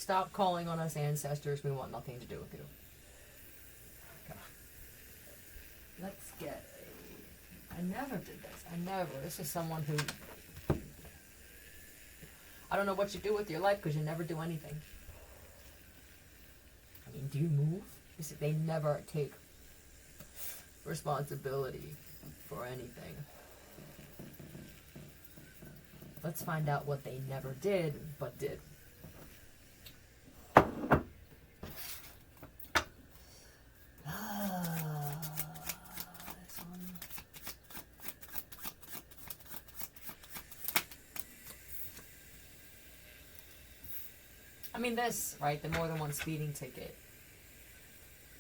Stop calling on us ancestors. We want nothing to do with you. Okay. Let's get I never did this. This is someone who... I don't know what you do with your life because you never do anything. I mean, do you move? They never take responsibility for anything. Let's find out what they never did, but did. I mean, this, right? The more than one speeding ticket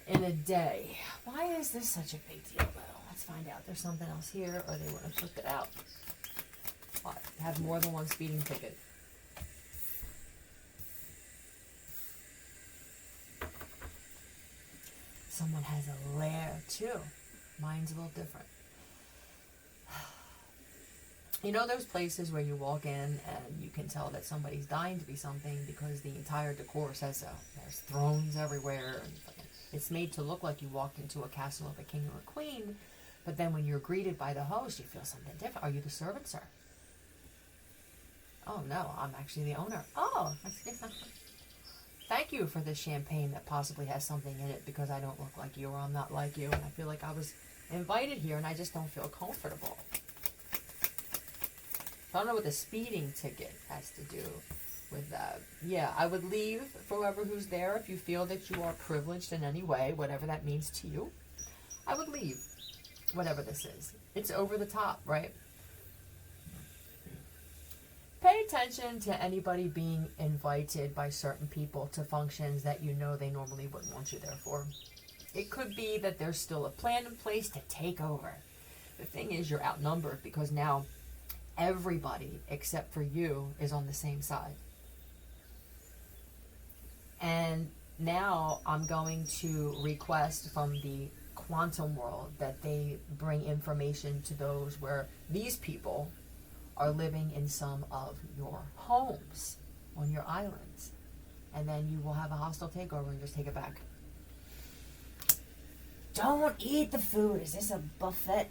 in a day. Why is this such a big deal, though? Let's find out. There's something else here, or they would have flipped it out. What? Have more than one speeding ticket. Someone has a lair, too. Mine's a little different. You know those places where you walk in and you can tell that somebody's dying to be something because the entire decor says so. There's thrones everywhere. And it's made to look like you walked into a castle of a king or a queen, but then when you're greeted by the host, you feel something different. Are you the servant, sir? Oh, no, I'm actually the owner. Oh, thank you for this champagne that possibly has something in it because I don't look like you or I'm not like you, and I feel like I was invited here and I just don't feel comfortable. I don't know what the speeding ticket has to do with that. Yeah, I would leave for whoever who's there if you feel that you are privileged in any way, whatever that means to you. I would leave, whatever this is. It's over the top, right? Pay attention to anybody being invited by certain people to functions that you know they normally wouldn't want you there for. It could be that there's still a plan in place to take over. The thing is, you're outnumbered because now everybody except for you is on the same side. And now I'm going to request from the quantum world that they bring information to those where these people are living in some of your homes on your islands. And then you will have a hostile takeover and just take it back. Don't eat the food. Is this a buffet?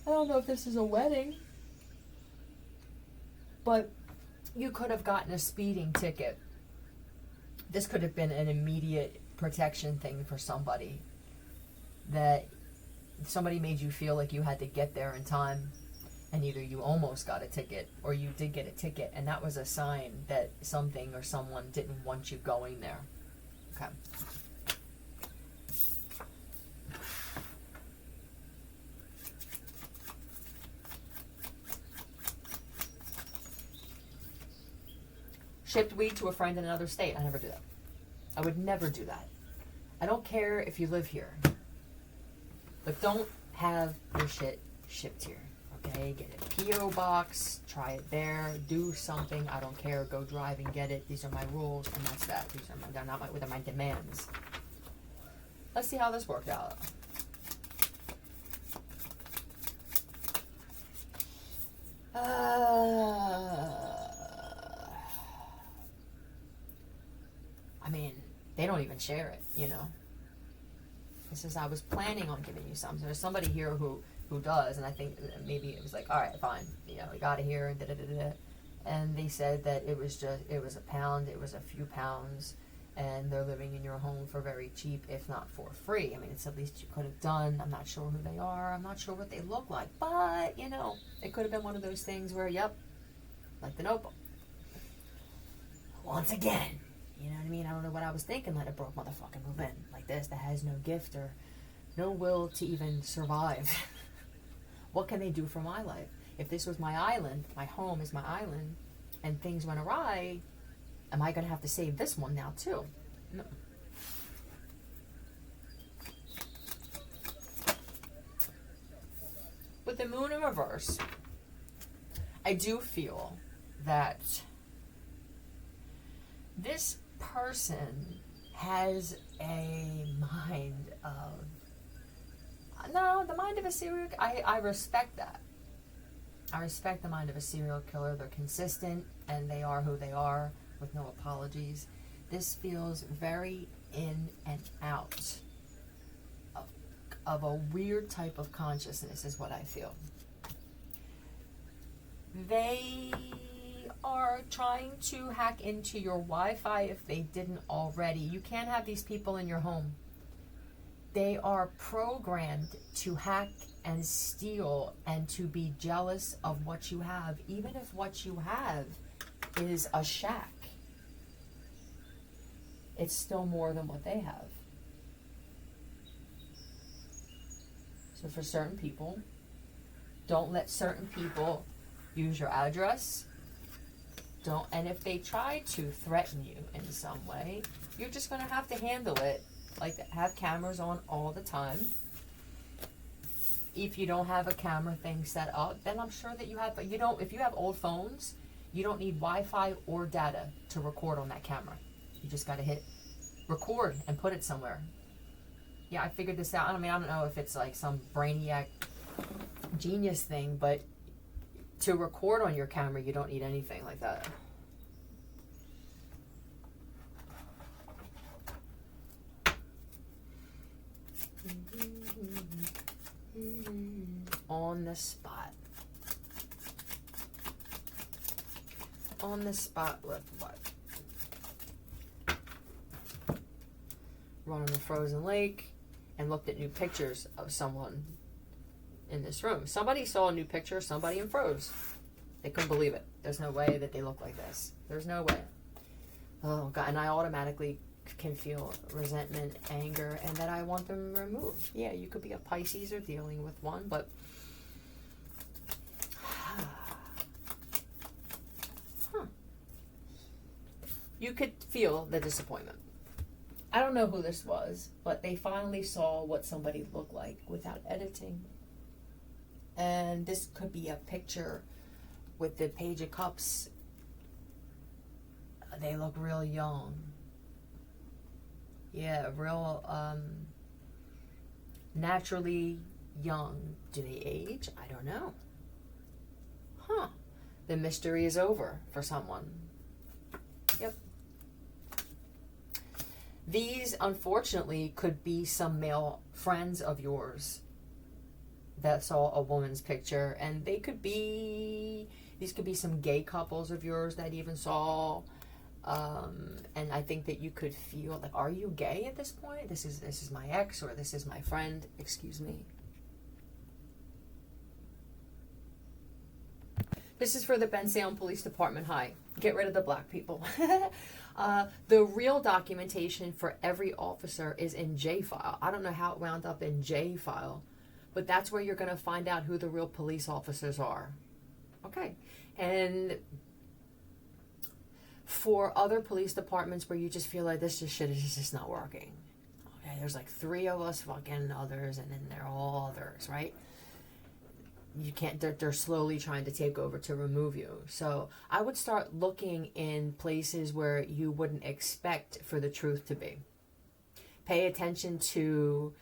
I don't know if this is a wedding, but you could have gotten a speeding ticket. This could have been an immediate protection thing for somebody, that somebody made you feel like you had to get there in time, and either you almost got a ticket or you did get a ticket, and that was a sign that something or someone didn't want you going there. Okay. Shipped weed to a friend in another state. I never do that. I would never do that. I don't care if you live here, but don't have your shit shipped here. Okay, get a P.O. box, try it there, do something. I don't care. Go drive and get it. These are my rules, and that's that. These are my demands. Let's see how this worked out. I mean, they don't even share it, you know. This is, I was planning on giving you some. There's somebody here who does, and I think maybe it was like, all right, fine, you know, we got it here, and da-da-da-da. And they said that it was a pound, it was a few pounds, and they're living in your home for very cheap, if not for free. I mean, it's the least you could have done. I'm not sure who they are. I'm not sure what they look like, but, you know, it could have been one of those things where, yep, like the Notebook. Once again. You know what I mean? I don't know what I was thinking. Let a broke motherfucker move in like this that has no gift or no will to even survive. What can they do for my life? If this was my island, my home is my island, and things went awry, am I going to have to save this one now too? No. With the moon in reverse, I do feel that this person has a mind of, no, the mind of a serial. I respect that. I respect the mind of a serial killer. They're consistent and they are who they are with no apologies. This feels very in and out of a weird type of consciousness is what I feel. They are trying to hack into your Wi-Fi if they didn't already. You can't have these people in your home. They are programmed to hack and steal and to be jealous of what you have, even if what you have is a shack. It's still more than what they have. So for certain people, don't let certain people use your address. And if they try to threaten you in some way, you're just going to have to handle it. Like, have cameras on all the time. If you don't have a camera thing set up, then I'm sure that you have, but you don't, if you have old phones, you don't need Wi-Fi or data to record on that camera. You just got to hit record and put it somewhere. Yeah, I figured this out. I mean, I don't know if it's like some brainiac genius thing, but to record on your camera, you don't need anything like that. On the spot. On the spot with what? Run on the frozen lake and looked at new pictures of someone in this room. Somebody saw a new picture of somebody and froze. They couldn't believe it. There's no way that they look like this. There's no way. Oh God, and I automatically can feel resentment, anger, and that I want them removed. Yeah, you could be a Pisces or dealing with one, but you could feel the disappointment. I don't know who this was, but they finally saw what somebody looked like without editing. And this could be a picture with the Page of Cups. They look real young. Yeah, real naturally young. Do they age? I don't know. Huh. The mystery is over for someone. Yep. These, unfortunately, could be some male friends of yours that saw a woman's picture, and these could be some gay couples of yours that even saw, and I think that you could feel like, are you gay at this point? This is my ex, or this is my friend. Excuse me. This is for the Bensalem Police Department. Hi. Get rid of the black people. The real documentation for every officer is in J-File. I don't know how it wound up in J-File, but that's where you're going to find out who the real police officers are. Okay. And for other police departments where you just feel like this shit is just not working. Okay, there's like 3 of us fucking others, and then they're all others, right? You can't, they're slowly trying to take over to remove you. So I would start looking in places where you wouldn't expect for the truth to be. Pay attention to,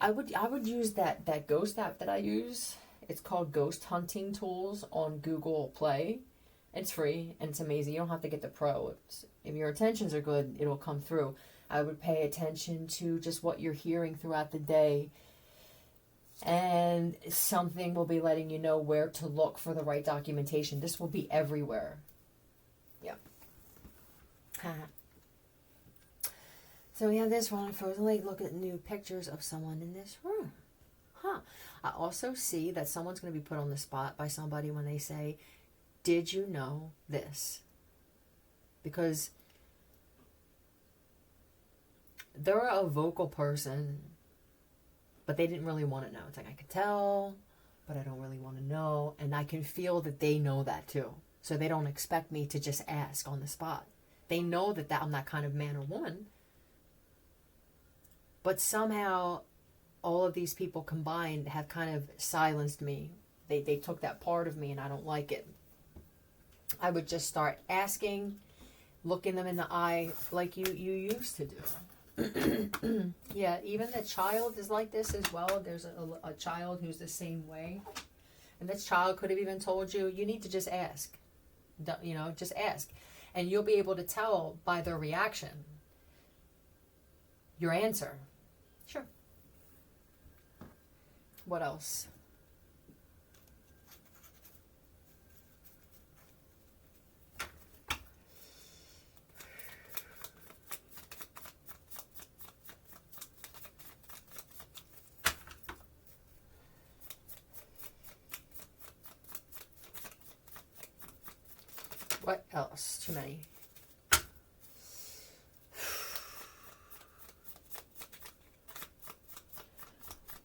I would use that ghost app that I use. It's called Ghost Hunting Tools on Google Play. It's free and it's amazing. You don't have to get the pro. If your intentions are good, it'll come through. I would pay attention to just what you're hearing throughout the day, and something will be letting you know where to look for the right documentation. This will be everywhere. Yep. So we have this one, frozen lake. Look at new pictures of someone in this room. Huh. I also see that someone's going to be put on the spot by somebody when they say, did you know this? Because they're a vocal person, but they didn't really want to know. It's like, I could tell, but I don't really want to know. And I can feel that they know that too. So they don't expect me to just ask on the spot. They know that I'm that kind of man or woman. But somehow, all of these people combined have kind of silenced me. They took that part of me, and I don't like it. I would just start asking, looking them in the eye like you used to do. Yeah, even the child is like this as well. There's a child who's the same way. And this child could have even told you, you need to just ask. Just ask. And you'll be able to tell by their reaction your answer. Sure. What else? What else? Too many.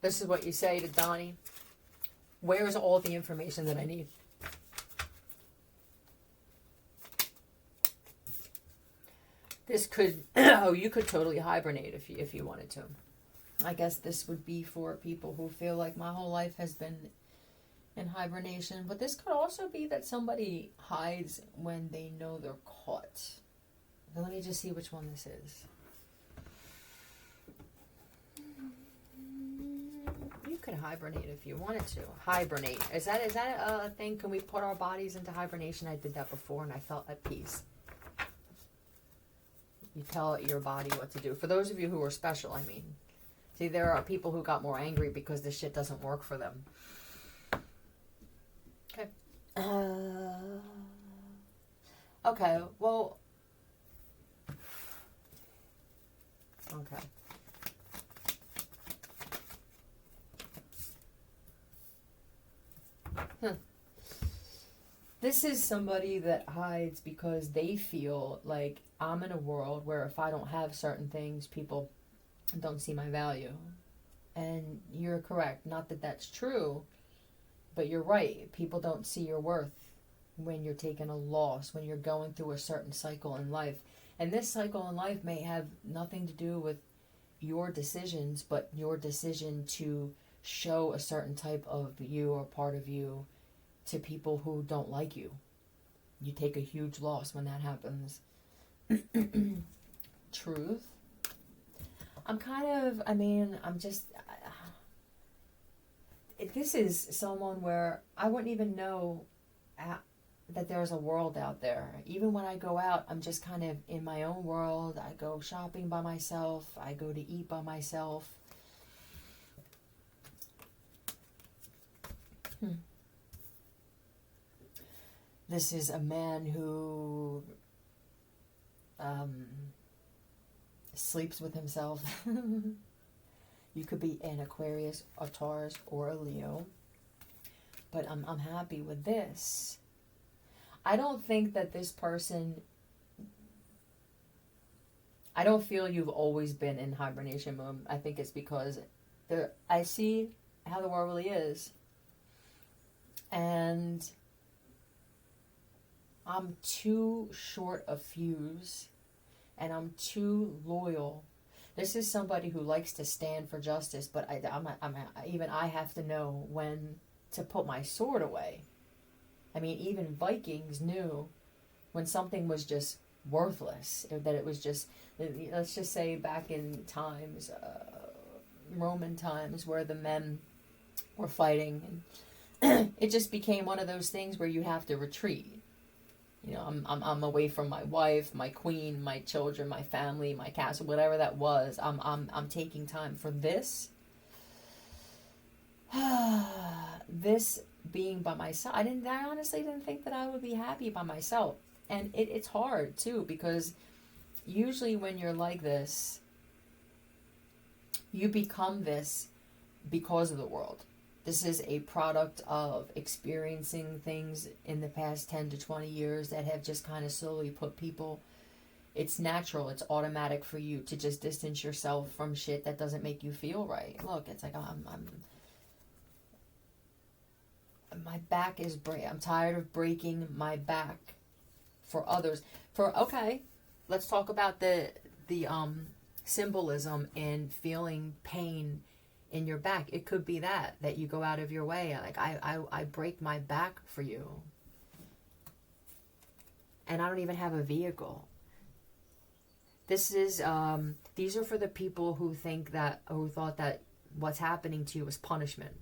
This is what you say to Donnie. Where's all the information that I need? This could, you could totally hibernate if you wanted to. I guess this would be for people who feel like my whole life has been in hibernation. But this could also be that somebody hides when they know they're caught. Now let me just see which one this is. You could hibernate if you wanted to. Hibernate. Is that a thing? Can we put our bodies into hibernation? I did that before and I felt at peace. You tell your body what to do. For those of you who are special, I mean. See, there are people who got more angry because this shit doesn't work for them. Okay. Okay, well. Okay. This is somebody that hides because they feel like I'm in a world where if I don't have certain things, people don't see my value. And you're correct. Not that that's true, but you're right. People don't see your worth when you're taking a loss, when you're going through a certain cycle in life. And this cycle in life may have nothing to do with your decisions, but your decision to show a certain type of you or part of you to people who don't like you. You take a huge loss when that happens. Truth. This is someone where I wouldn't even know that there's a world out there. Even when I go out, I'm just kind of in my own world. I go shopping by myself. I go to eat by myself. This is a man who sleeps with himself. You could be an Aquarius, a Taurus, or a Leo. But I'm happy with this. I don't think that this person... I don't feel you've always been in hibernation mode. I think it's because I see how the world really is. And I'm too short a fuse. And I'm too loyal. This is somebody who likes to stand for justice, but even I have to know when to put my sword away. I mean, even Vikings knew when something was just worthless, that it was just, let's just say back in times, Roman times, where the men were fighting, and it just became one of those things where you have to retreat. You know, I'm away from my wife, my queen, my children, my family, my castle, whatever that was. I'm taking time for this. This being by myself. I honestly didn't think that I would be happy by myself. And it's hard too, because usually when you're like this, you become this because of the world. This is a product of experiencing things in the past 10 to 20 years that have just kind of slowly put people... It's natural, it's automatic for you to just distance yourself from shit that doesn't make you feel right. Look, it's like my back is I'm tired of breaking my back for others. Okay, let's talk about the symbolism in feeling pain in your back. It could be that you go out of your way. Like, I break my back for you. And I don't even have a vehicle. This is, these are for the people who thought that what's happening to you was punishment.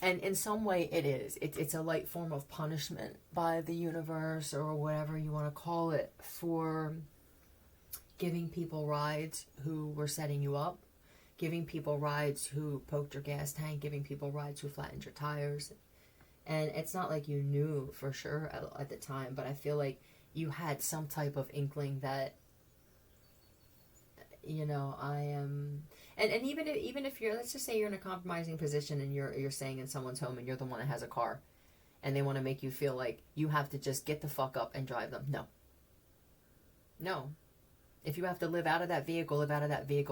And in some way it is. It's a light form of punishment by the universe or whatever you want to call it for giving people rides who were setting you up, giving people rides who poked your gas tank, giving people rides who flattened your tires. And it's not like you knew for sure at the time, but I feel like you had some type of inkling that, I am. And even if you're, let's just say you're in a compromising position and you're staying in someone's home and you're the one that has a car, and they want to make you feel like you have to just get the fuck up and drive them. No. If you have to live out of that vehicle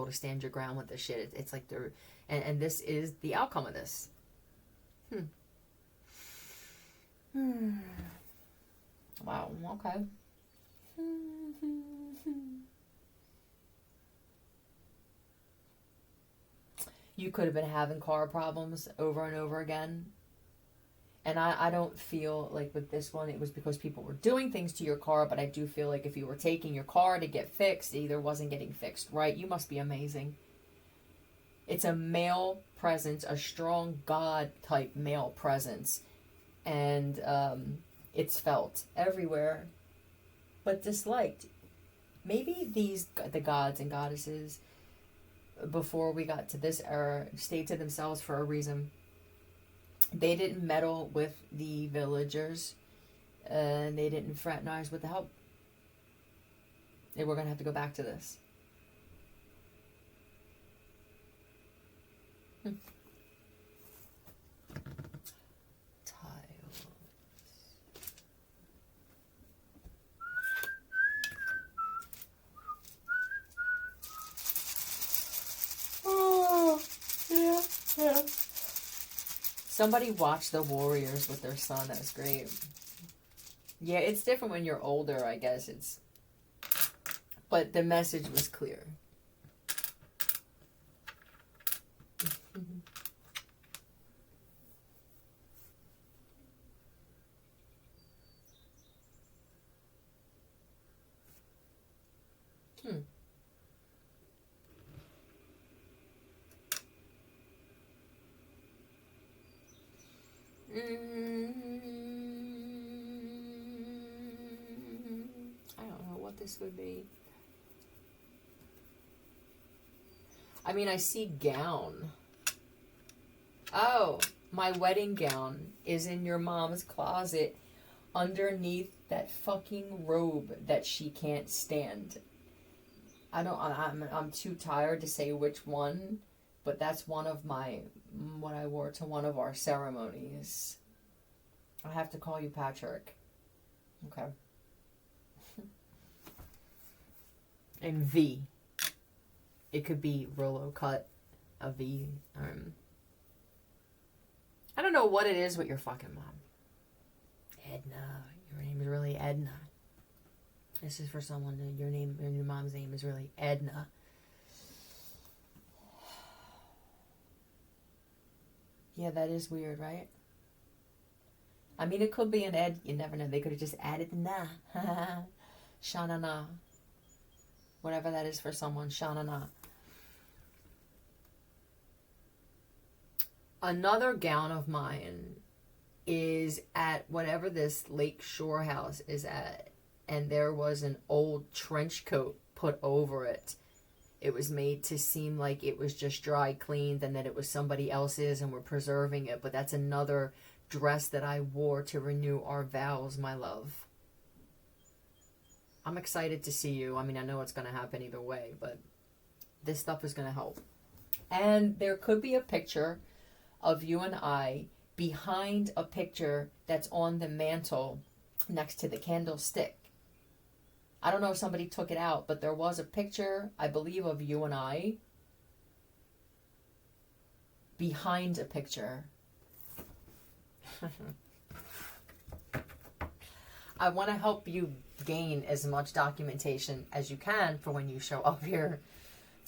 to stand your ground with this shit. It's like and this is the outcome of this. Wow. Okay. You could have been having car problems over and over again. And I don't feel like with this one it was because people were doing things to your car, but I do feel like if you were taking your car to get fixed, it either wasn't getting fixed right. You must be amazing. It's a male presence, a strong God type male presence. And it's felt everywhere, but disliked. Maybe the gods and goddesses before we got to this era stayed to themselves for a reason. They didn't meddle with the villagers, and they didn't fraternize with the help. And we're going to have to go back to this. Tiles. Oh, yeah. Somebody watched The Warriors with their son. That was great. Yeah, it's different when you're older, I guess. But the message was clear. I don't know what this would be. I mean, I see gown. Oh, my wedding gown is in your mom's closet underneath that fucking robe that she can't stand. I'm too tired to say which one, but that's one of what I wore to one of our ceremonies. I have to call you Patrick. Okay. And V. It could be Rolo cut, a V. I don't know what it is with your fucking mom. Edna. Your name is really Edna. This is for someone that your mom's name is really Edna. Yeah, that is weird, right? I mean, it could be an Ed. You never know. They could have just added na. Shanana. Whatever that is for someone. Shanana. Another gown of mine is at whatever this Lake Shore house is at. And there was an old trench coat put over it. It was made to seem like it was just dry cleaned and that it was somebody else's and we're preserving it. But that's another dress that I wore to renew our vows, my love. I'm excited to see you. I mean, I know it's going to happen either way, but this stuff is going to help. And there could be a picture of you and I behind a picture that's on the mantle next to the candlestick. I don't know if somebody took it out, but there was a picture, I believe, of you and I behind a picture. I want to help you gain as much documentation as you can for when you show up here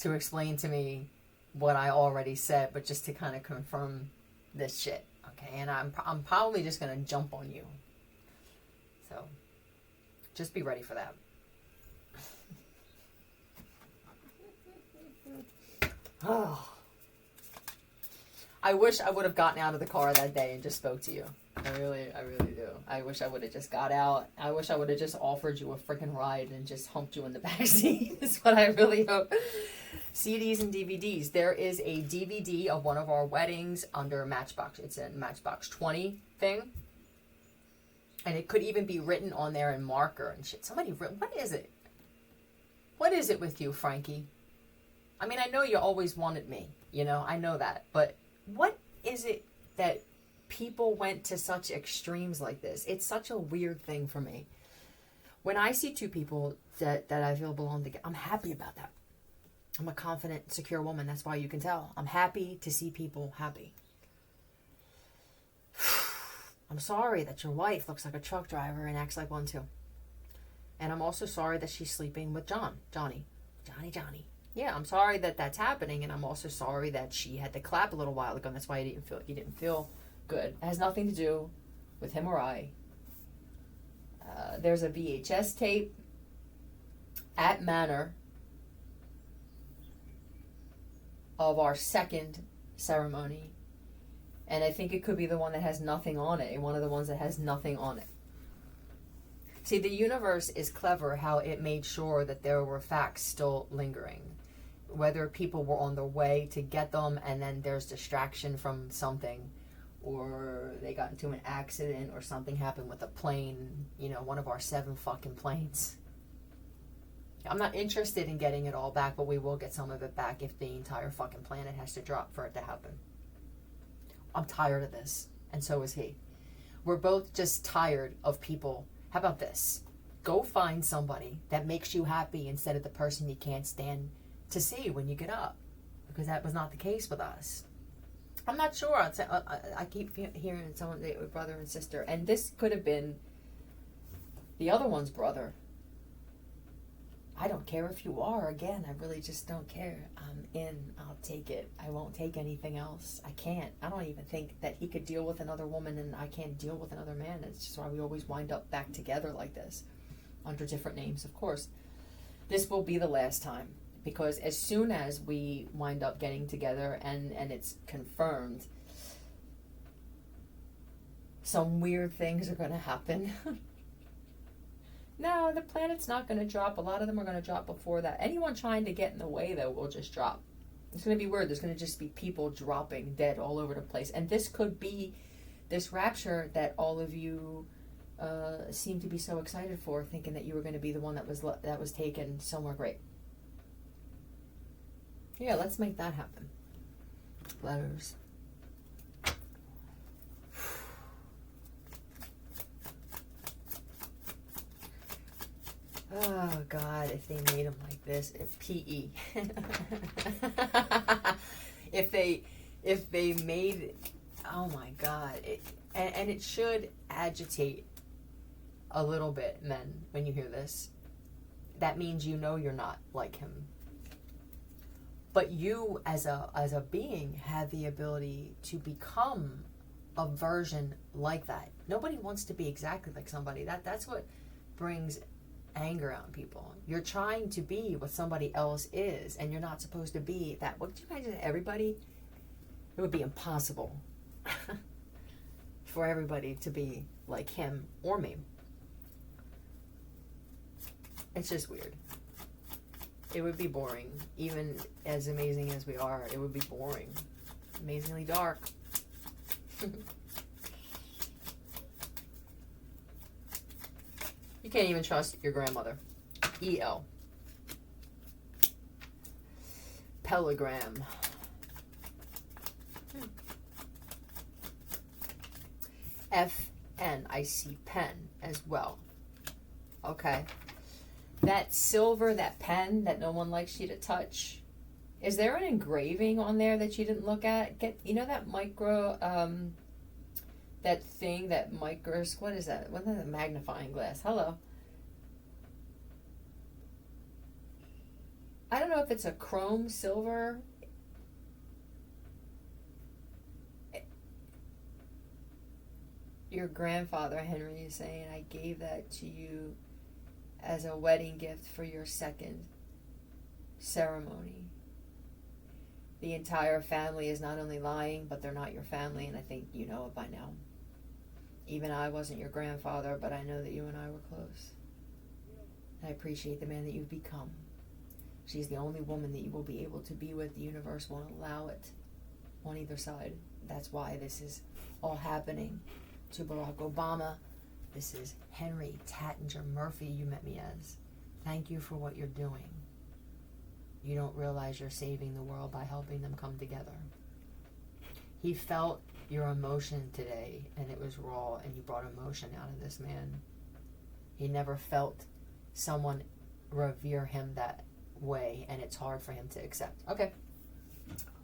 to explain to me what I already said, but just to kind of confirm this shit, okay? And I'm probably just going to jump on you. So, just be ready for that. Oh. I wish I would have gotten out of the car that day and just spoke to you. I really do. I wish I would have just got out. I wish I would have just offered you a freaking ride and just humped you in the backseat. Is what I really hope. CDs and DVDs. There is a DVD of one of our weddings under Matchbox. It's a Matchbox 20 thing. And it could even be written on there in marker and shit. Somebody wrote, what is it? What is it with you, Frankie? I mean, I know you always wanted me. You know, I know that. But what is it that people went to such extremes like this? It's such a weird thing for me. When I see two people that I feel belong together, I'm happy about that. I'm a confident, secure woman. That's why you can tell. I'm happy to see people happy. I'm sorry that your wife looks like a truck driver and acts like one too. And I'm also sorry that she's sleeping with Johnny. Yeah, I'm sorry that that's happening, and I'm also sorry that she had to clap a little while ago, and that's why you didn't feel good. It has nothing to do with him or I. There's a VHS tape at Manor of our second ceremony, and I think it could be the one that has nothing on it, one of the ones that has nothing on it. See, the universe is clever how it made sure that there were facts still lingering. Whether people were on their way to get them and then there's distraction from something, or they got into an accident, or something happened with a plane, you know, one of our 7 fucking planes. I'm not interested in getting it all back, but we will get some of it back if the entire fucking planet has to drop for it to happen. I'm tired of this, and so is he. We're both just tired of people. How about this? Go find somebody that makes you happy instead of the person you can't stand to see when you get up, because that was not the case with us. I'm not sure. I keep hearing someone say brother and sister, and this could have been the other one's brother. I don't care if you are. Again, I really just don't care. I'm in. I'll take it. I won't take anything else. I can't. I don't even think that he could deal with another woman and I can't deal with another man. It's just why we always wind up back together like this, under different names, of course. This will be the last time, because as soon as we wind up getting together and it's confirmed, some weird things are going to happen. No, the planet's not going to drop. A lot of them are going to drop before that. Anyone trying to get in the way, though, will just drop. It's going to be weird. There's going to just be people dropping dead all over the place. And this could be this rapture that all of you seem to be so excited for, thinking that you were going to be the one that was taken somewhere great. Yeah, let's make that happen. Letters. Oh God, if they made them like this, PE. if they made, oh my God, and it should agitate a little bit, men, when you hear this. That means you know you're not like him. But you, as a being, have the ability to become a version like that. Nobody wants to be exactly like somebody. That's what brings anger on people. You're trying to be what somebody else is, and you're not supposed to be that. Would you imagine everybody? It would be impossible for everybody to be like him or me. It's just weird. It would be boring. Even as amazing as we are, it would be boring. Amazingly dark. You can't even trust your grandmother. E.L. Pelagram. F.N. I see pen as well. Okay. That silver, that pen that no one likes you to touch. Is there an engraving on there that you didn't look at? You know that micro, that thing, that micros, what is that? What is that magnifying glass? Hello. I don't know if it's a chrome silver. Your grandfather, Henry, is saying, I gave that to you as a wedding gift for your second ceremony. The entire family is not only lying, but they're not your family, and I think you know it by now. Even I wasn't your grandfather, but I know that you and I were close. I appreciate the man that you've become. She's the only woman that you will be able to be with. The universe won't allow it on either side. That's why this is all happening to Barack Obama. This is Henry Tattinger Murphy you met me as. Thank you for what you're doing. You don't realize you're saving the world by helping them come together. He felt your emotion today, and it was raw, and you brought emotion out of this man. He never felt someone revere him that way, and it's hard for him to accept. Okay.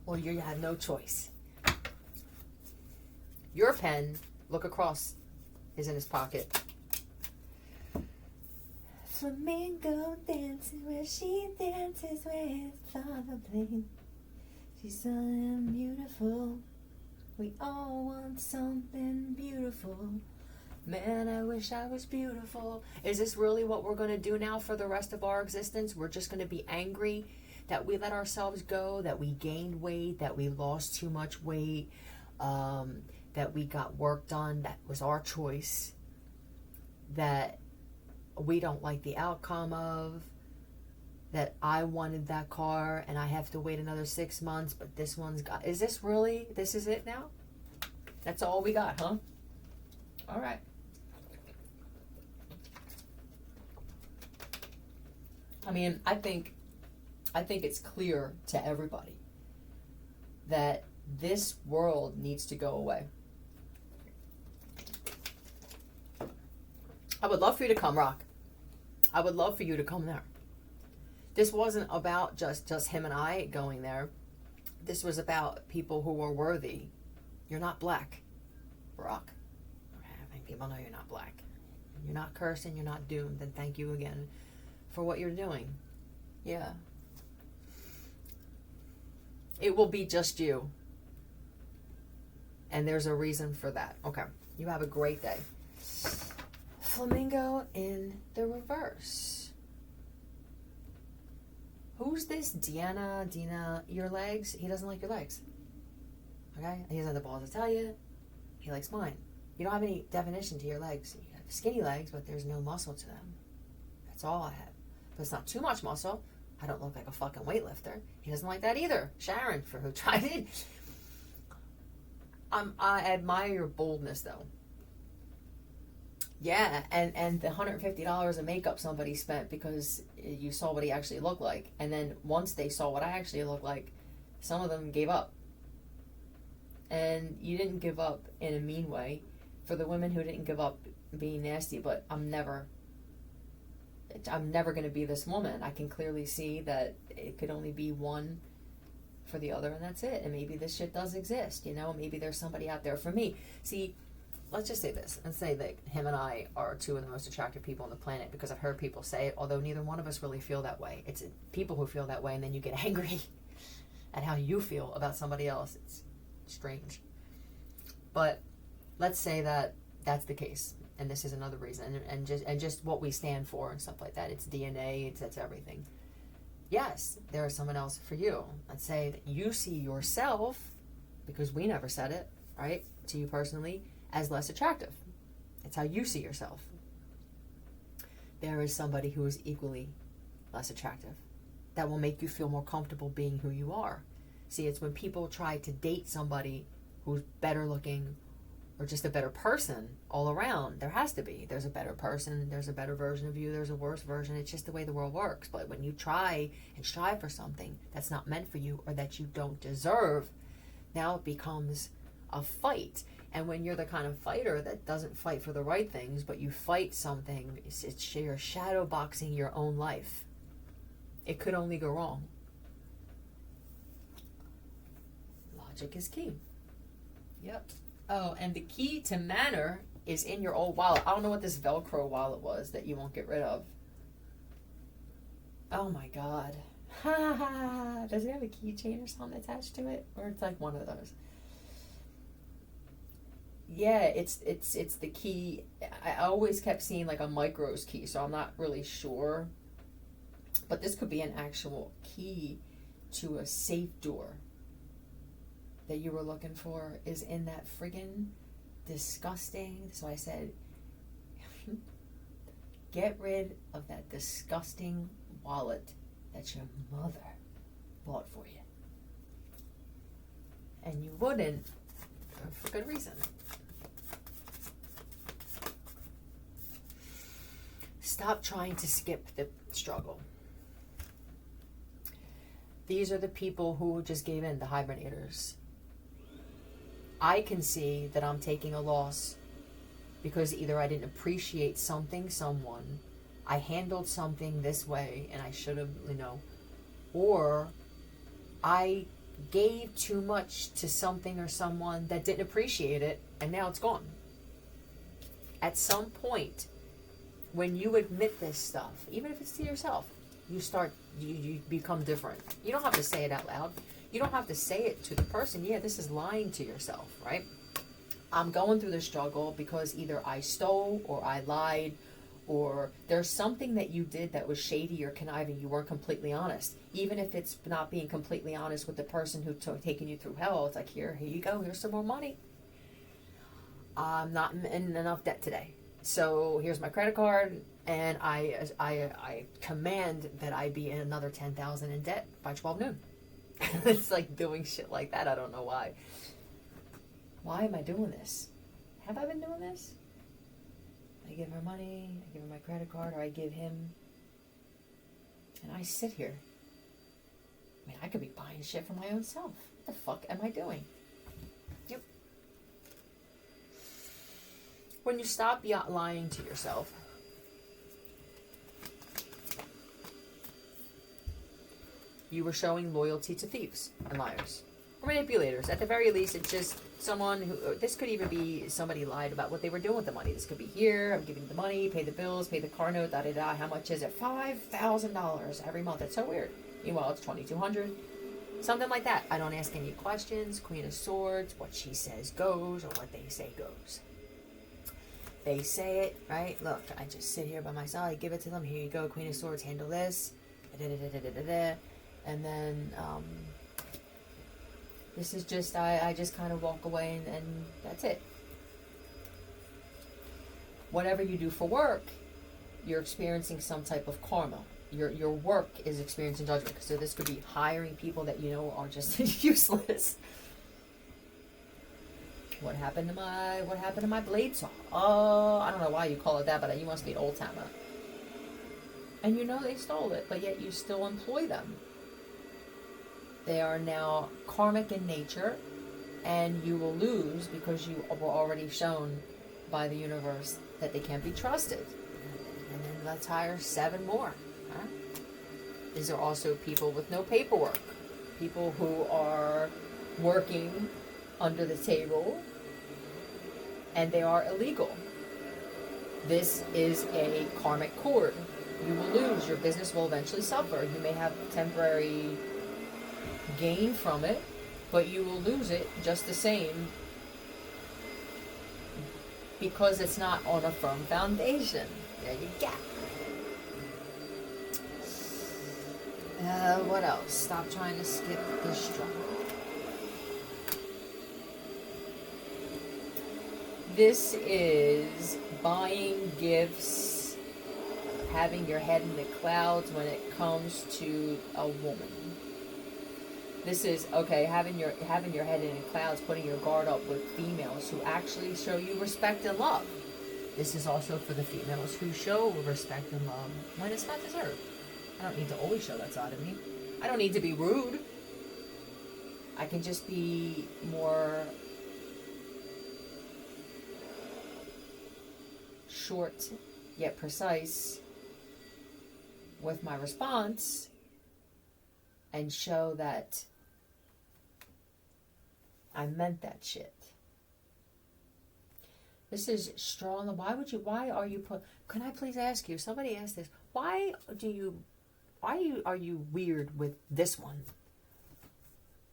Well, you have no choice. Your pen, look across, is in his pocket. Flamingo dancing where she dances with Lava Bling. She's so beautiful. We all want something beautiful. Man, I wish I was beautiful. Is this really what we're going to do now for the rest of our existence? We're just going to be angry that we let ourselves go, that we gained weight, that we lost too much weight, that we got work done, that was our choice, that we don't like the outcome of, that I wanted that car and I have to wait another 6 months, but this one's got... Is this really... This is it now? That's all we got, huh? All right. I mean, I think it's clear to everybody that this world needs to go away. I would love for you to come, Rock. I would love for you to come there. This wasn't about just him and I going there. This was about people who were worthy. You're not black, Barack. I think people know you're not black. You're not cursed and you're not doomed. And thank you again for what you're doing. Yeah. It will be just you. And there's a reason for that. Okay. You have a great day. Flamingo in the reverse. Who's this? Dina, your legs? He doesn't like your legs. Okay? He doesn't have the balls to tell you. He likes mine. You don't have any definition to your legs. You have skinny legs, but there's no muscle to them. That's all I have. But it's not too much muscle. I don't look like a fucking weightlifter. He doesn't like that either. Sharon, for who tried it. I admire your boldness, though. Yeah, and the $150 of makeup somebody spent because you saw what he actually looked like. And then once they saw what I actually looked like, some of them gave up. And you didn't give up in a mean way. For the women who didn't give up being nasty, but I'm never going to be this woman. I can clearly see that it could only be one for the other, and that's it. And maybe this shit does exist, you know? Maybe there's somebody out there for me. See, let's just say this and say that him and I are two of the most attractive people on the planet, because I've heard people say it, although neither one of us really feel that way. It's people who feel that way, and then you get angry at how you feel about somebody else. It's strange. But let's say that that's the case, and this is another reason, and just what we stand for and stuff like that. It's DNA, it's everything. Yes, there is someone else for you. Let's say that you see yourself, because we never said it, right, to you personally, as less attractive. It's how you see yourself. There is somebody who is equally less attractive that will make you feel more comfortable being who you are. See, it's when people try to date somebody who's better looking or just a better person all around. There has to be. There's a better person. There's a better version of you. There's a worse version. It's just the way the world works. But when you try and strive for something that's not meant for you or that you don't deserve, now it becomes a fight. And when you're the kind of fighter that doesn't fight for the right things, but you fight something, it's you're shadow boxing your own life. It could only go wrong. Logic is key. Yep. Oh, and the key to manner is in your old wallet. I don't know what this Velcro wallet was that you won't get rid of. Oh my God. Does it have a keychain or something attached to it? Or it's like one of those. Yeah, it's the key. I always kept seeing like a Micros key, so I'm not really sure. But this could be an actual key to a safe door. that you were looking for is in that friggin' disgusting, so I said, get rid of that disgusting wallet that your mother bought for you. And you wouldn't, for good reason. Stop trying to skip the struggle. These are the people who just gave in, the hibernators. I can see that I'm taking a loss because either I didn't appreciate something, someone, I handled something this way and I should have, or I gave too much to something or someone that didn't appreciate it and now it's gone. At some point, when you admit this stuff, even if it's to yourself, you become different. You don't have to say it out loud. You don't have to say it to the person. Yeah, this is lying to yourself, right? I'm going through the struggle because either I stole or I lied or there's something that you did that was shady or conniving. You weren't completely honest. Even if it's not being completely honest with the person who taking you through hell, it's like, here you go. Here's some more money. I'm not in enough debt today. So here's my credit card, and I command that I be in another $10,000 in debt by 12 noon. It's like doing shit like that. I don't know why. Why am I doing this? Have I been doing this? I give her money, I give her my credit card, or I give him, and I sit here. I mean, I could be buying shit for my own self. What the fuck am I doing? Yep. When you stop lying to yourself, you were showing loyalty to thieves and liars. Or manipulators. At the very least, it's just someone who, this could even be somebody lied about what they were doing with the money. This could be, here, I'm giving you the money, pay the bills, pay the car note, da-da-da. How much is it? $5,000 every month. That's so weird. Meanwhile, it's $2,200. Something like that. I don't ask any questions. Queen of Swords. What she says goes, or what they say goes. They say it, right? Look, I just sit here by myself. I give it to them. Here you go, Queen of Swords. Handle this. Da-da-da-da-da-da-da. And then, this is just, I just kind of walk away and that's it. Whatever you do for work, you're experiencing some type of karma. Your work is experiencing judgment. So this could be hiring people that you know are just useless. What happened to my blade saw? Oh, I don't know why you call it that, but you must be an old timer. And you know they stole it, but yet you still employ them. They are now karmic in nature, and you will lose because you were already shown by the universe that they can't be trusted. And then let's hire 7 more. Huh? These are also people with no paperwork. People who are working under the table, and they are illegal. This is a karmic cord. You will lose. Your business will eventually suffer. You may have temporary gain from it, but you will lose it just the same because it's not on a firm foundation. There you go. What else? Stop trying to skip the struggle. This is buying gifts, having your head in the clouds when it comes to a woman. This is, okay, having your head in the clouds, putting your guard up with females who actually show you respect and love. This is also for the females who show respect and love when it's not deserved. I don't need to always show that side of me. I don't need to be rude. I can just be more short yet precise with my response and show that I meant that shit. This is strong. Why are you can I please ask you, somebody asked this, why are you weird with this one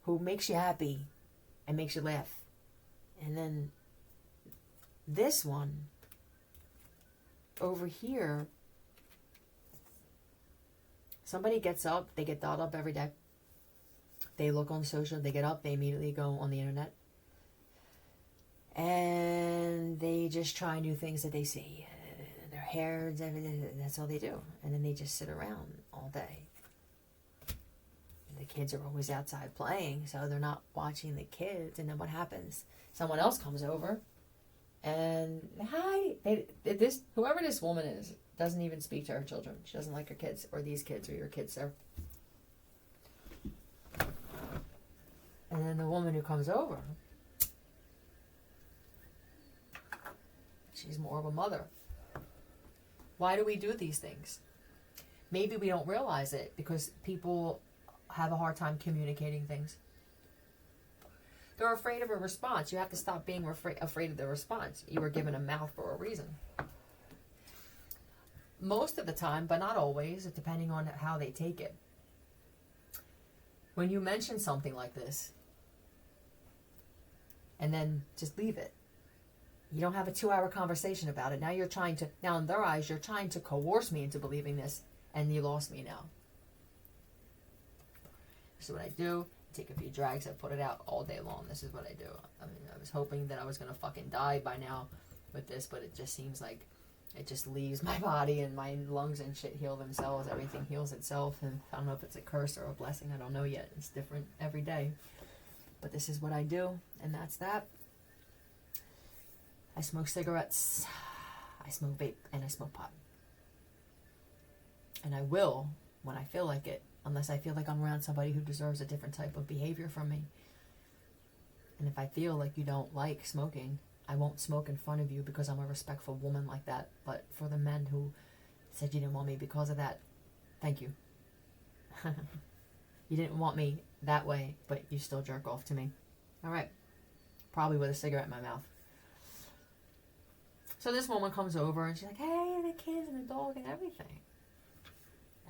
who makes you happy and makes you laugh? And then this one over here, somebody gets up, they get dolled up every day. They look on social, they get up, they immediately go on the internet. And they just try new things that they see. Their hair, that's all they do. And then they just sit around all day. The kids are always outside playing, so they're not watching the kids. And then what happens? Someone else comes over, and hi, whoever this woman is doesn't even speak to her children. She doesn't like her kids, or these kids, or your kids there. And then the woman who comes over, she's more of a mother. Why do we do these things? Maybe we don't realize it because people have a hard time communicating things. They're afraid of a response. You have to stop being afraid of the response. You were given a mouth for a reason. Most of the time, but not always, depending on how they take it. When you mention something like this, and then just leave it. You don't have a 2-hour conversation about it. Now in their eyes, you're trying to coerce me into believing this, and you lost me now. This is what I do. Take a few drags, I put it out all day long. This is what I do. I mean, I was hoping that I was going to fucking die by now with this, but it just seems like it just leaves my body, and my lungs and shit heal themselves. Everything heals itself, and I don't know if it's a curse or a blessing. I don't know yet. It's different every day. But this is what I do, and that's that. I smoke cigarettes, I smoke vape, and I smoke pot. And I will when I feel like it, unless I feel like I'm around somebody who deserves a different type of behavior from me. And if I feel like you don't like smoking, I won't smoke in front of you because I'm a respectful woman like that. But for the men who said you didn't want me because of that, thank you. You didn't want me that way, but you still jerk off to me. All right. Probably with a cigarette in my mouth. So this woman comes over and she's like, hey, the kids and the dog and everything.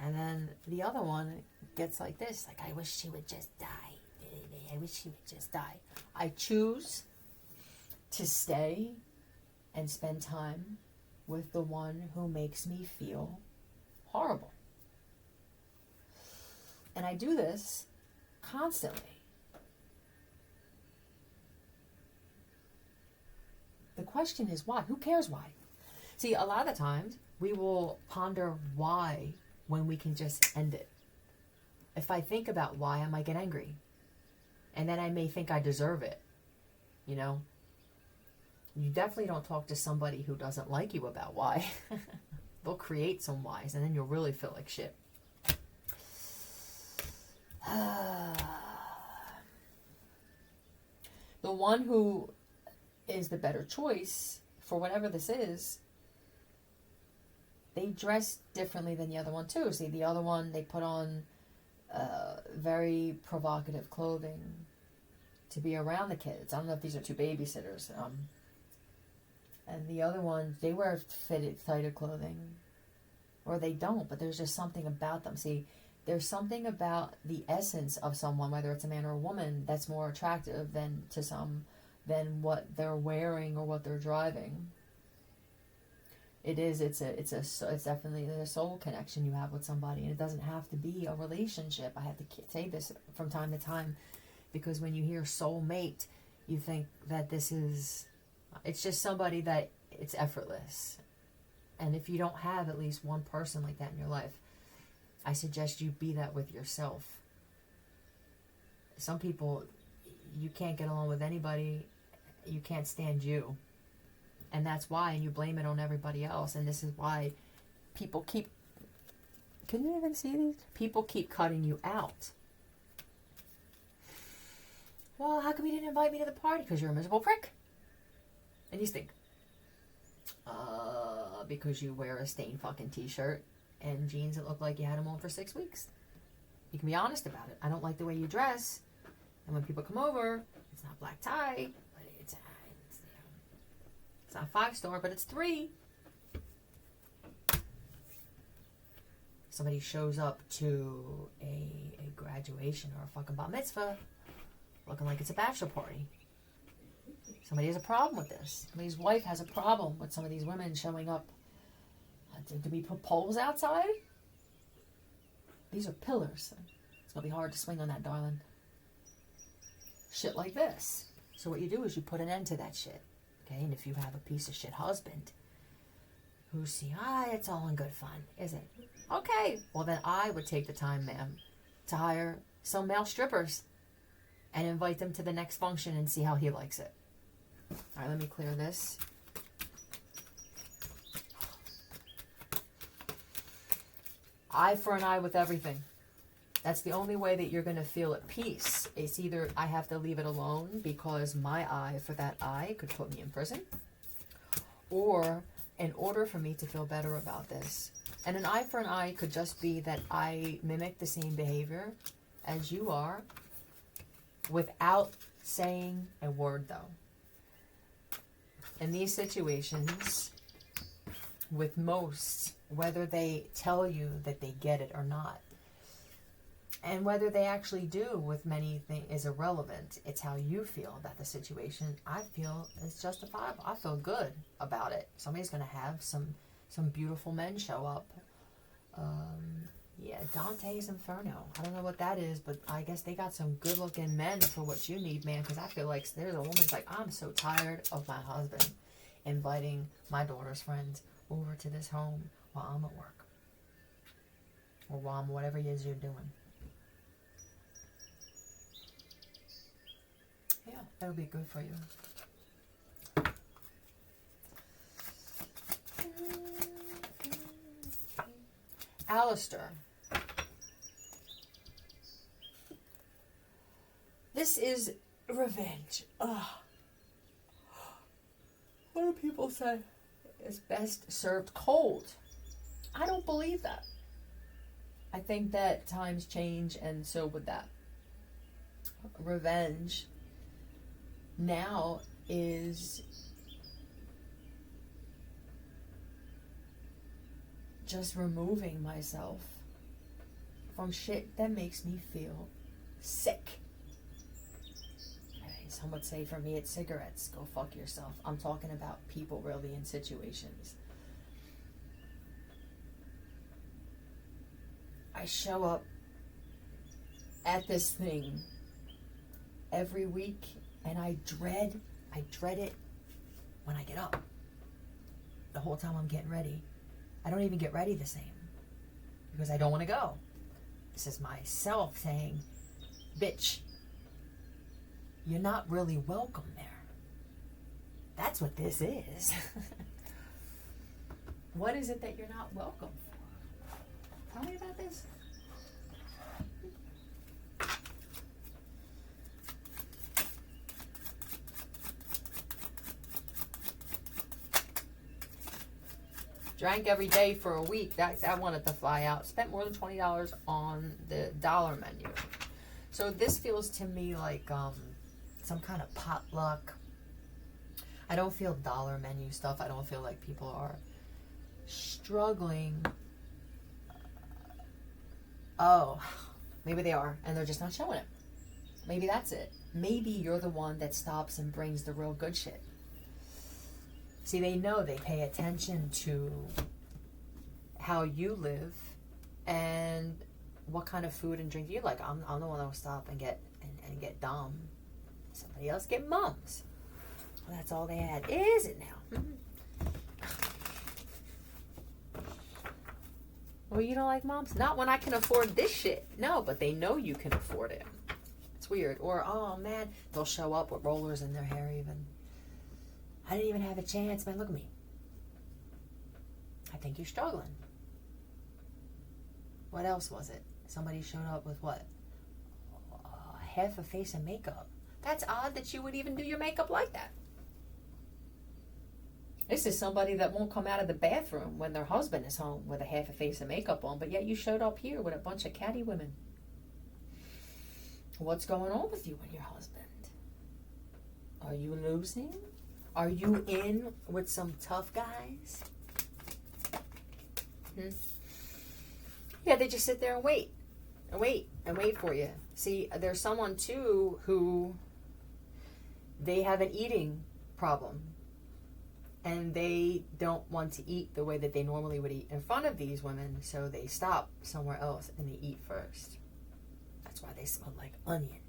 And then the other one gets like this, like, I wish she would just die. I wish she would just die. I choose to stay and spend time with the one who makes me feel horrible. And I do this constantly. The question is why? Who cares why? See, a lot of the times we will ponder why when we can just end it. If I think about why, I might get angry. And then I may think I deserve it. You know? You definitely don't talk to somebody who doesn't like you about why. They'll create some whys, and then you'll really feel like shit. The one who is the better choice for whatever this is, they dress differently than the other one too. See, the other one, they put on very provocative clothing to be around the kids. I don't know if these are two babysitters. And the other one, they wear fitted clothing. Or they don't, but there's just something about them. See, there's something about the essence of someone, whether it's a man or a woman, that's more attractive than than what they're wearing or what they're driving. It's definitely a soul connection you have with somebody, and it doesn't have to be a relationship. I have to say this from time to time, because when you hear soulmate, you think that it's just somebody that it's effortless. And if you don't have at least one person like that in your life, I suggest you be that with yourself. Some people, you can't get along with anybody, you can't stand you. And that's why, and you blame it on everybody else. And this is why people keep, can you even see these? People keep cutting you out. Well, how come you didn't invite me to the party? Because you're a miserable prick. And you stink. Because you wear a stained fucking t-shirt and jeans that look like you had them on for 6 weeks. You can be honest about it. I don't like the way you dress. And when people come over, it's not black tie, but it's not 5-star, but it's 3. Somebody shows up to a graduation or a fucking bar mitzvah looking like it's a bachelor party. Somebody has a problem with this. Somebody's wife has a problem with some of these women showing up. Do we put poles outside? These are pillars. It's going to be hard to swing on that, darling. shit like this. So what you do is you put an end to that shit. Okay, and if you have a piece of shit husband who see, it's all in good fun, is it? Okay, well then I would take the time, ma'am, to hire some male strippers and invite them to the next function and see how he likes it. All right, let me clear this. Eye for an eye with everything. That's the only way that you're going to feel at peace. It's either I have to leave it alone because my eye for that eye could put me in prison, or in order for me to feel better about this. And an eye for an eye could just be that I mimic the same behavior as you are without saying a word, though. In these situations, with most, whether they tell you that they get it or not, and whether they actually do with many things is irrelevant. It's how you feel about the situation. I feel it's justifiable. I feel good about it. Somebody's going to have some beautiful men show up. Yeah, Dante's Inferno. I don't know what that is, but I guess they got some good-looking men for what you need, man, because I feel like there's a woman's like, I'm so tired of my husband inviting my daughter's friends over to this home while I'm at work. Or while I'm whatever it is you're doing. Yeah, that'll be good for you. Alistair. This is revenge. Ugh. What do people say? It's best served cold. I don't believe that. I think that times change, and so would that. Revenge now is just removing myself from shit that makes me feel sick. Some would say for me it's cigarettes. Go fuck yourself. I'm talking about people really in situations. I show up at this thing every week and I dread it when I get up. The whole time I'm getting ready. I don't even get ready the same because I don't want to go. This is myself saying, bitch, you're not really welcome there. That's what this is. What is it that you're not welcome for? Tell me about this. Drank every day for a week. I wanted to fly out. Spent more than $20 on the dollar menu. So this feels to me like some kind of potluck. I don't feel dollar menu stuff. I don't feel like people are struggling. Oh, maybe they are, and they're just not showing it. Maybe that's it. Maybe you're the one that stops and brings the real good shit. See, they know, they pay attention to how you live and what kind of food and drink you like. I'm the one that will stop and get dumb. Somebody else get mums. Well, that's all they had. Is it now? Well, you don't like mums? Not when I can afford this shit. No, but they know you can afford it. It's weird. Or, oh man, they'll show up with rollers in their hair even. I didn't even have a chance, man. Look at me. I think you're struggling. What else was it? Somebody showed up with what? Half a face of makeup. That's odd that you would even do your makeup like that. This is somebody that won't come out of the bathroom when their husband is home with a half a face of makeup on, but yet you showed up here with a bunch of catty women. What's going on with you and your husband? Are you losing? Are you in with some tough guys? Yeah, they just sit there and wait. And wait for you. See, there's someone too who they have an eating problem. And they don't want to eat the way that they normally would eat in front of these women, so they stop somewhere else and they eat first. That's why they smell like onion.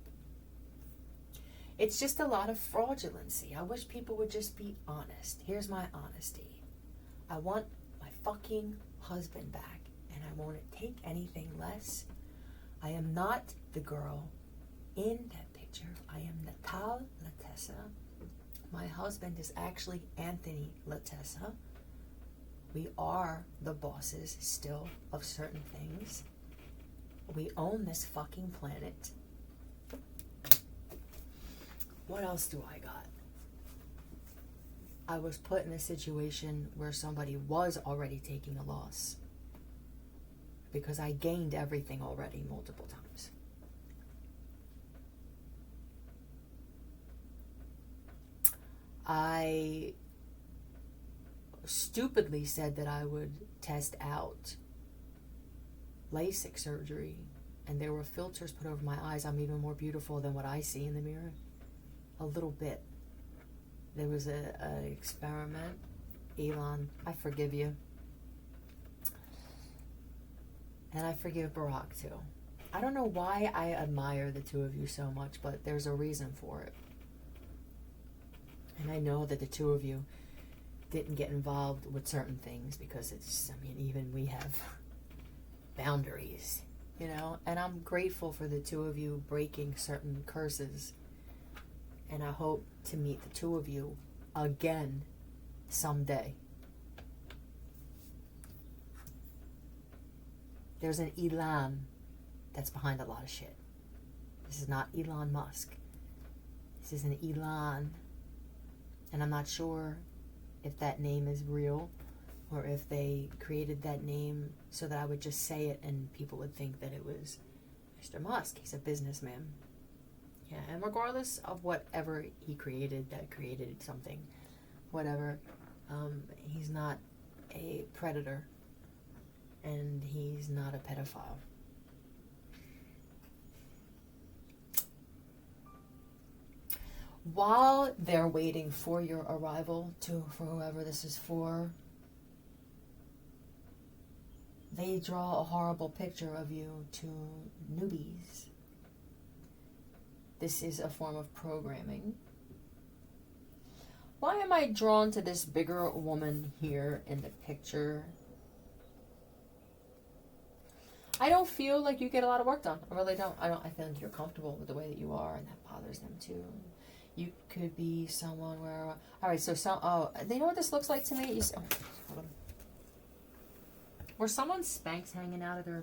It's just a lot of fraudulency. I wish people would just be honest. Here's my honesty. I want my fucking husband back, and I won't take anything less. I am not the girl in that picture. I am Natal Latessa. My husband is actually Anthony Latessa. We are the bosses still of certain things. We own this fucking planet. What else do I got? I was put in a situation where somebody was already taking a loss because I gained everything already multiple times. I stupidly said that I would test out LASIK surgery, and there were filters put over my eyes. I'm even more beautiful than what I see in the mirror. A little bit. There was a experiment. Elon, I forgive you. And I forgive Barack too. I don't know why I admire the two of you so much, but there's a reason for it. And I know that the two of you didn't get involved with certain things because it's, I mean, even we have boundaries, you know? And I'm grateful for the two of you breaking certain curses. And I hope to meet the two of you again someday. There's an Elon that's behind a lot of shit. This is not Elon Musk. This is an Elon. And I'm not sure if that name is real or if they created that name so that I would just say it and people would think that it was Mr. Musk. He's a businessman. Yeah, and regardless of whatever he created that created something, whatever, he's not a predator and he's not a pedophile. While they're waiting for your arrival, for whoever this is for, they draw a horrible picture of you to newbies. This is a form of programming. Why am I drawn to this bigger woman here in the picture? I don't feel like you get a lot of work done. I really don't. I feel like you're comfortable with the way that you are, and that bothers them too. You could be someone where, all right, so they know what this looks like to me? Hold on. Where someone's Spanx hanging out of their,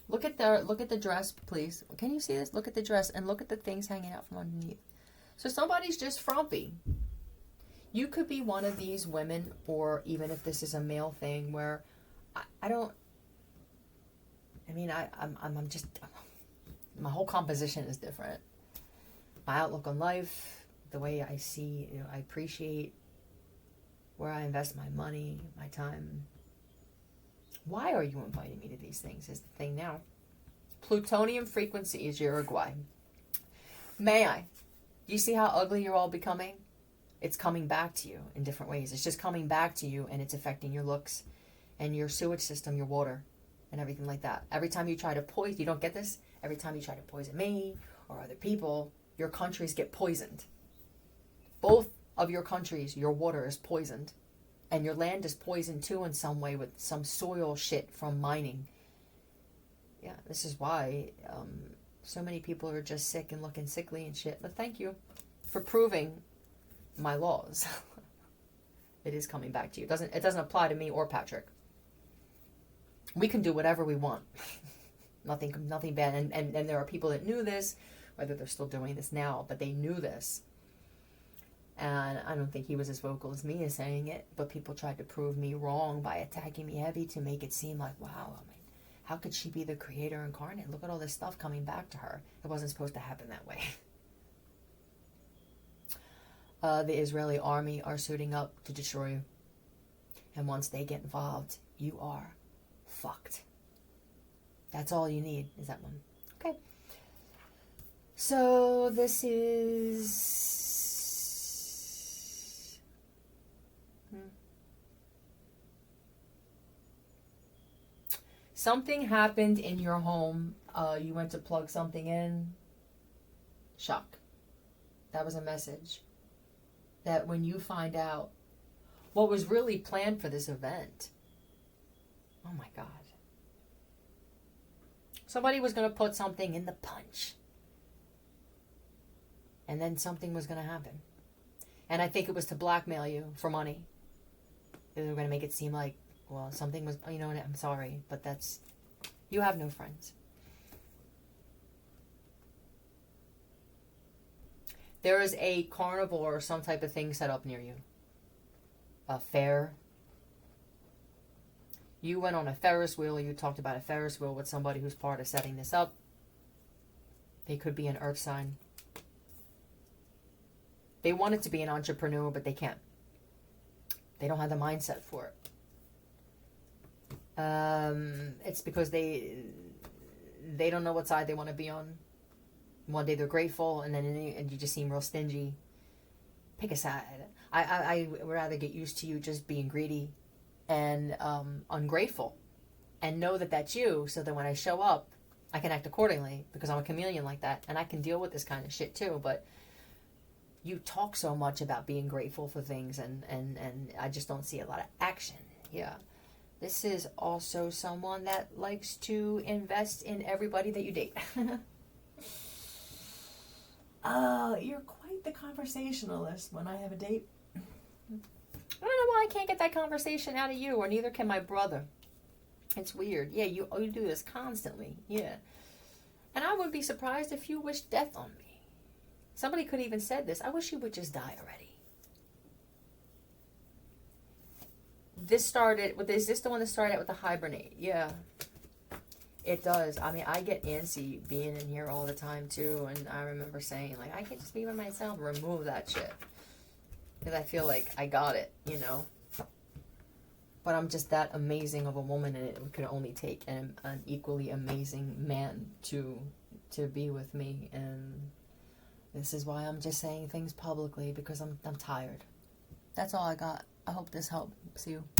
look at the dress, please. Can you see this? Look at the dress and look at the things hanging out from underneath. So somebody's just frumpy. You could be one of these women, or even if this is a male thing, where I'm just, my whole composition is different. My outlook on life, the way I see, I appreciate where I invest my money, my time. Why are you inviting me to these things is the thing now. Plutonium frequency is Uruguay. May I? Do you see how ugly you're all becoming? It's coming back to you in different ways. It's just coming back to you, and it's affecting your looks and your sewage system, your water, and everything like that. Every time you try to poison, you don't get this? Every time you try to poison me or other people, your countries get poisoned. Both of your countries, your water is poisoned. And your land is poisoned too in some way with some soil shit from mining. Yeah, this is why so many people are just sick and looking sickly and shit. But thank you for proving my laws. It is coming back to you. It doesn't apply to me or Patrick. We can do whatever we want. Nothing bad. And there are people that knew this, whether they're still doing this now, but they knew this. And I don't think he was as vocal as me as saying it, but people tried to prove me wrong by attacking me heavy to make it seem like, wow, I mean, how could she be the creator incarnate? Look at all this stuff coming back to her. It wasn't supposed to happen that way. The Israeli army are suiting up to destroy you. And once they get involved, you are fucked. That's all you need is that one. Okay. So this is... Something happened in your home. You went to plug something in. Shock. That was a message. That when you find out what was really planned for this event, oh my God. Somebody was going to put something in the punch. And then something was going to happen. And I think it was to blackmail you for money. They were going to make it seem like, well, something was, you know, I'm sorry, but that's, you have no friends. There is a carnival or some type of thing set up near you. A fair. You went on a Ferris wheel. You talked about a Ferris wheel with somebody who's part of setting this up. They could be an earth sign. They want it to be an entrepreneur, but they can't. They don't have the mindset for it. It's because they don't know what side they want to be on. One day they're grateful, and then you just seem real stingy. Pick a side. I would rather get used to you just being greedy and ungrateful, and know that that's you, so that when I show up, I can act accordingly, because I'm a chameleon like that, and I can deal with this kind of shit too. But you talk so much about being grateful for things, and I just don't see a lot of action. Yeah. This is also someone that likes to invest in everybody that you date. You're quite the conversationalist when I have a date. I don't know why I can't get that conversation out of you, or neither can my brother. It's weird. Yeah, you do this constantly. Yeah. And I wouldn't be surprised if you wished death on me. Somebody could even said this. I wish you would just die already. This started with, is this the one that started out with the hibernate? Yeah. It does. I mean, I get antsy being in here all the time too, and I remember saying, like, I can just be by myself, remove that shit. Because I feel like I got it, you know? But I'm just that amazing of a woman, and it could only take an equally amazing man to be with me. And this is why I'm just saying things publicly, because I'm tired. That's all I got. I hope this helps you.